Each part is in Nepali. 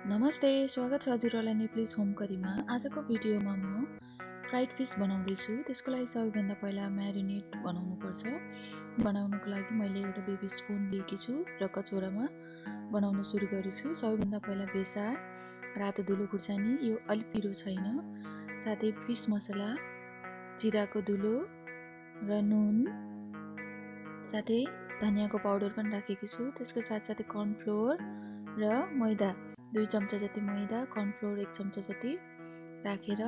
नमस्ते, स्वागत छ हजुरहरूलाई नेपाली होम करीमा। आजको भिडियोमा म फ्राइड फिश बनाउँदैछु। त्यसको लागि सबैभन्दा पहिला म्यारिनेट बनाउनुपर्छ। बनाउनको लागि मैले एउटा बेबी स्पुन लिएकी छु र कचौरामा बनाउन सुरु गरेछु। सबैभन्दा पहिला बेसार, रातो धुलो खुर्सानी, यो अलि पिरो छैन, साथै फिश मसला, जिराको धुलो र नुन, साथै धनियाको पाउडर पनि राखेकी छु। त्यसको साथसाथै कर्नफ्लोर र मैदा, 2 चम्चा जति मैदा, कर्नफ्लोर 1 चम्चा जति राखेर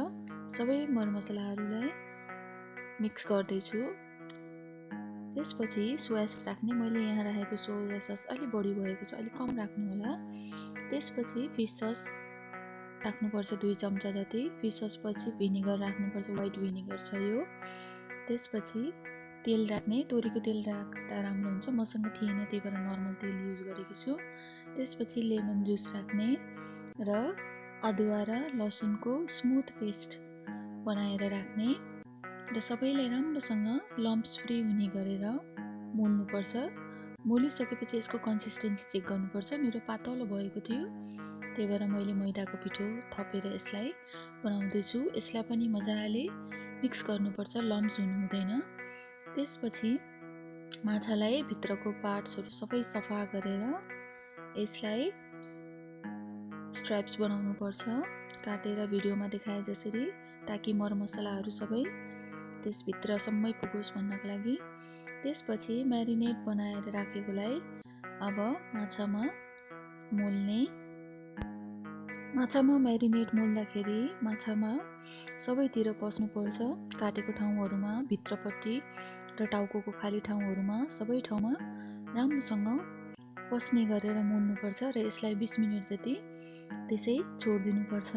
सबै मरमसलाहरूलाई मिक्स गर्दैछु। त्यसपछि सोया सस राख्ने, मैले यहाँ राखेको सोया सस अलि बढी भएको छ, अलि कम राख्नु होला। त्यसपछि फिश सस राख्नुपर्छ 2 चम्चा जति। फिश सस पछि भिनेगर राख्नुपर्छ, व्हाइट भिनेगर छ यो। त्यसपछि तेल राख्ने, तोरीको तेल राख्दा राम्रो हुन्छ, मसँग थिएन त्यही भएर नर्मल तेल युज गरेकी छु। त्यसपछि लेमन जुस राख्ने र अदुवा र लसुनको स्मुथ पेस्ट बनाएर राख्ने र सबैलाई राम्रोसँग लम्प्स फ्री हुने गरेर मोल्नुपर्छ। मोलिसकेपछि यसको कन्सिस्टेन्सी चेक गर्नुपर्छ। मेरो पातलो भएको थियो, त्यही भएर मैले मैदाको पिठो थपेर यसलाई बनाउँदैछु। यसलाई पनि मजाले मिक्स गर्नुपर्छ, लम्प्स हुनु हुँदैन। त्यसपछि माछालाई भित्रको पार्ट्सहरू सबै सफा गरेर यसलाई स्ट्राइप्स बनाउनुपर्छ, काटेर भिडियोमा देखाए जसरी, ताकि मरमसलाहरू सबै त्यसभित्रसम्मै पुगोस् भन्नको लागि। त्यसपछि म्यारिनेट बनाएर राखेकोलाई अब माछामा मोल्ने। माछामा म्यारिनेट मोल्दाखेरि माछामा सबैतिर पस्नुपर्छ, काटेको ठाउँहरूमा, भित्रपट्टि र टाउकोको खाली ठाउँहरूमा, सबै ठाउँमा राम्रोसँग पस्ने गरेर मोल्नुपर्छ र यसलाई 20 मिनेट जति त्यसै छोडिदिनुपर्छ।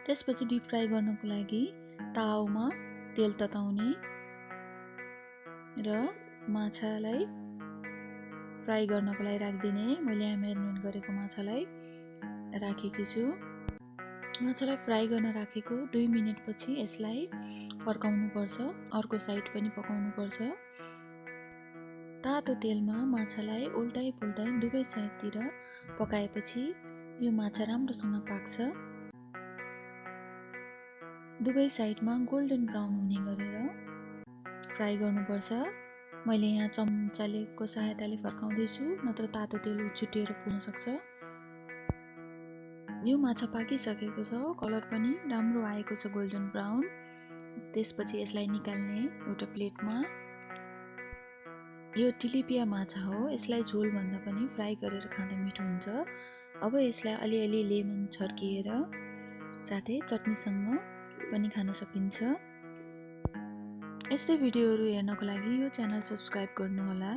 त्यसपछि डिप फ्राई गर्नको लागि तावामा तेल तताउने र माछालाई फ्राई गर्नको लागि राखिदिने। मैले यहाँ म्यारिनेट गरेको माछालाई राखेकी छु। माछालाई फ्राई गर्न राखेको 2 मिनेट पछि यसलाई फर्काउनुपर्छ, अर्को साइड पनि पकाउनुपर्छ। तातो तेलमा माछालाई उल्टाइ पुल्टाइ दुवै साइडतिर पकाएपछि यो माछा राम्रोसँग पाक्छ। दुवै साइडमा गोल्डन ब्राउन हुने गरेर फ्राई गर्नुपर्छ। मैले यहाँ चम्चाको सहायताले फर्काउँदैछु, नत्र तातो तेल छुटेर पुग्न सक्छ। यो माछा पाकिसकेको छ, कलर पनि राम्रो आएको छ, गोल्डन ब्राउन। त्यसपछि यसलाई निकाल्ने एउटा प्लेटमा। यो टिलिपिया माछा हो, यसलाई झोल भन्दा पनि फ्राई गरेर खाँदा मिठो हुन्छ। अब यसलाई अलिअलि लेमन छर्किएर साथै चटनीसँग पनि खान सकिन्छ। यस्तै भिडियोहरू हेर्नको लागि यो च्यानल सब्स्क्राइब गर्नुहोला।